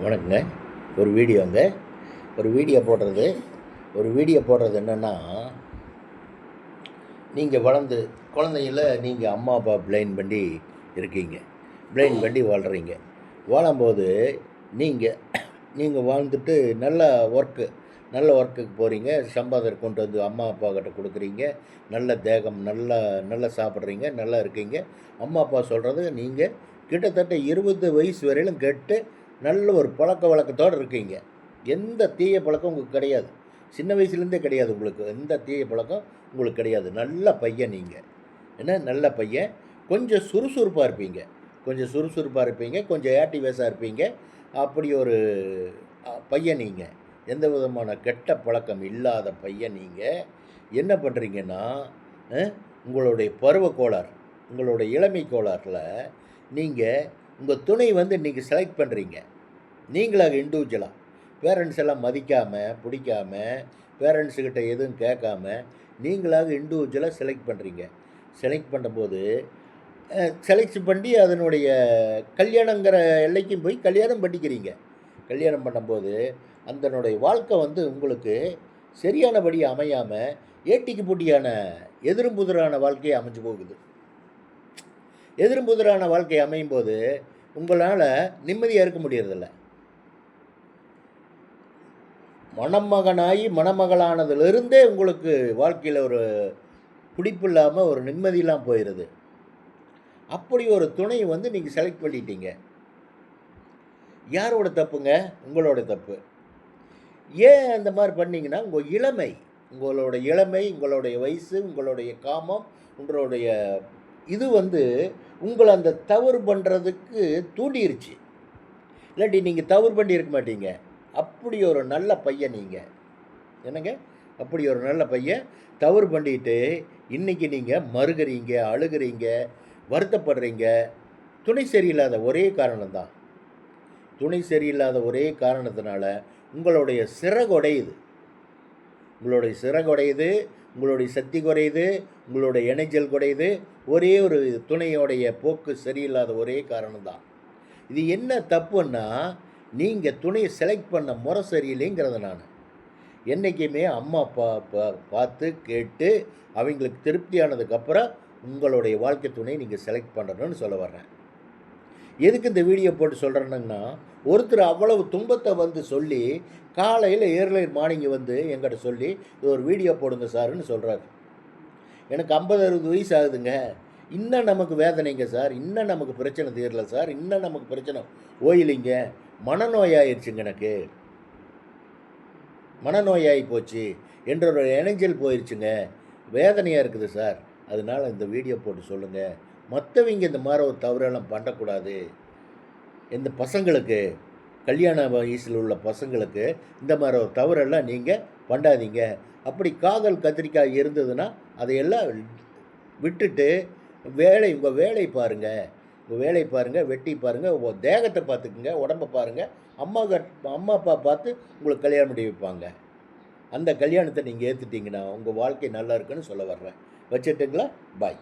வணக்கங்க. ஒரு வீடியோ போடுறது என்னென்னா, நீங்கள் வளர்ந்து குழந்தையில நீங்கள் அம்மா அப்பா பிளைன் பண்ணி இருக்கீங்க, பிளைன் பண்ணி வாழ்கிறீங்க. வாழும்போது நீங்கள் நீங்கள் வாழ்ந்துட்டு நல்ல ஒர்க்குக்கு போகிறீங்க, சம்பாதிச்சு கொண்டு வந்து அம்மா அப்பா கிட்ட கொடுக்குறீங்க, நல்ல தேகம், நல்லா சாப்பிட்றீங்க, நல்லா இருக்கீங்க. அம்மா அப்பா சொல்கிறது நீங்கள் கிட்டத்தட்ட 20 வயசு வரையிலும் கேட்டு நல்ல ஒரு பழக்க வழக்கத்தோடு இருக்கீங்க. எந்த தீய பழக்கம் உங்களுக்கு கிடையாது. சின்ன வயசுலேருந்தே கிடையாது. உங்களுக்கு எந்த தீய பழக்கம் உங்களுக்கு கிடையாது. நல்ல பையன் நீங்கள். நல்ல பையன். கொஞ்சம் சுறுசுறுப்பாக இருப்பீங்க, கொஞ்சம் ஆக்டிவேஸாக இருப்பீங்க. அப்படி ஒரு பையன் நீங்கள். எந்த விதமான கெட்ட பழக்கம் இல்லாத பையன் நீங்கள். என்ன பண்ணுறீங்கன்னா, உங்களுடைய பருவ கோளாறு, உங்களுடைய இளமை கோளாறில் நீங்கள் உங்கள் துணை இன்றைக்கி செலக்ட் பண்ணுறீங்க. நீங்களாக இண்டிவிஜுவலாக பேரண்ட்ஸ் எல்லாம் மதிக்காமல் பிடிக்காமல், பேரண்ட்ஸுக்கிட்ட எதுவும் கேட்காம நீங்களாக இண்டிவிஜுவலாக செலக்ட் பண்ணுறீங்க. செலக்ட் பண்ணும்போது செலக்ட் பண்ணி அதனுடைய கல்யாணங்கிற எல்லைக்கும் போய் கல்யாணம் பண்ணிக்கிறீங்க. கல்யாணம் பண்ணும்போது அதனுடைய வாழ்க்கை உங்களுக்கு சரியானபடி அமையாமல் ஏட்டிக்கு பூட்டியான எதிர்புதிரான வாழ்க்கையை அமைஞ்சு போகுது. எதிர்புதிரான வாழ்க்கை அமையும் போது உங்களால் நிம்மதியாக இருக்க முடியறதில்ல. மணமகளானதிலிருந்தே உங்களுக்கு வாழ்க்கையில் ஒரு பிடிப்பு இல்லாமல், ஒரு நிம்மதி இல்லாமல் போயிடுது. அப்படி ஒரு துணை நீங்கள் செலக்ட் பண்ணிட்டீங்க. யாரோட தப்புங்க? உங்களோட தப்பு. ஏன் அந்த மாதிரி பண்ணிங்கன்னா, உங்களுடைய வயசு, உங்களுடைய காமம், உங்களுடைய இது உங்களை அந்த தவறு பண்ணுறதுக்கு தூண்டிருச்சு. இல்லாட்டி நீங்கள் தவறு பண்ணி இருக்க மாட்டீங்க. அப்படி ஒரு நல்ல பையன் நீங்கள். என்னங்க, அப்படி ஒரு நல்ல பையன் தவறு பண்ணிட்டு இன்றைக்கி நீங்கள் மறுகிறீங்க, அழுகிறீங்க, வருத்தப்படுறீங்க. துணை சரியில்லாத ஒரே காரணத்தினால உங்களுடைய சிறகுடையுது, உங்களுடைய சக்தி குறையுது, உங்களுடைய எனர்ஜல் குறையுது. ஒரே ஒரு துணையோடைய போக்கு சரியில்லாத ஒரே காரணம்தான். இது என்ன தப்புன்னா, நீங்கள் துணையை செலக்ட் பண்ண முறை சரியில்லைங்கிறத நான் என்றைக்குமே அம்மா அப்பா பார்த்து கேட்டு அவங்களுக்கு திருப்தியானதுக்கப்புறம் உங்களுடைய வாழ்க்கை துணையை நீங்கள் செலக்ட் பண்ணணும்னு சொல்ல வர்றேன். எதுக்கு இந்த வீடியோ போட்டு சொல்கிறேன்னா, ஒருத்தர் அவ்வளவு துன்பத்தை சொல்லி காலையில் ஏர்லை மார்னிங் என்கிட்ட சொல்லி இது ஒரு வீடியோ போடுங்க சார்ன்னு சொல்கிறாரு. எனக்கு 50-60 வயசு ஆகுதுங்க, இன்னும் நமக்கு வேதனைங்க சார், இன்னும் நமக்கு பிரச்சனை தீரல சார், இன்னும் நமக்கு பிரச்சனை ஓயிலிங்க, மனநோயாயிருச்சுங்க, எனக்கு மனநோயாகி போச்சு, என்றோட எனர்ஜல் போயிடுச்சுங்க, வேதனையாக இருக்குது சார். அதனால் இந்த வீடியோ போட்டு சொல்லுங்கள். மற்றவங்க இந்த மாதிரி ஒரு தவறெல்லாம் பண்ணக்கூடாது. இந்த பசங்களுக்கு, கல்யாண வயசில் உள்ள பசங்களுக்கு இந்த மாதிரி ஒரு தவறெல்லாம் நீங்கள் பண்ணாதீங்க. அப்படி காதல் கத்திரிக்காய் இருந்ததுன்னா அதையெல்லாம் விட்டுட்டு உங்கள் வேலை பாருங்கள், வெட்டி பாருங்கள், உங்கள் தேகத்தை பார்த்துக்குங்க, உடம்பை பாருங்கள். அம்மா அப்பா பார்த்து உங்களுக்கு கல்யாணம் பண்ணி வைப்பாங்க. அந்த கல்யாணத்தை நீங்கள் ஏற்றுட்டிங்கன்னா உங்கள் வாழ்க்கை நல்லா இருக்குன்னு சொல்ல வர்றேன். வச்சுட்டுங்களா? பாய்.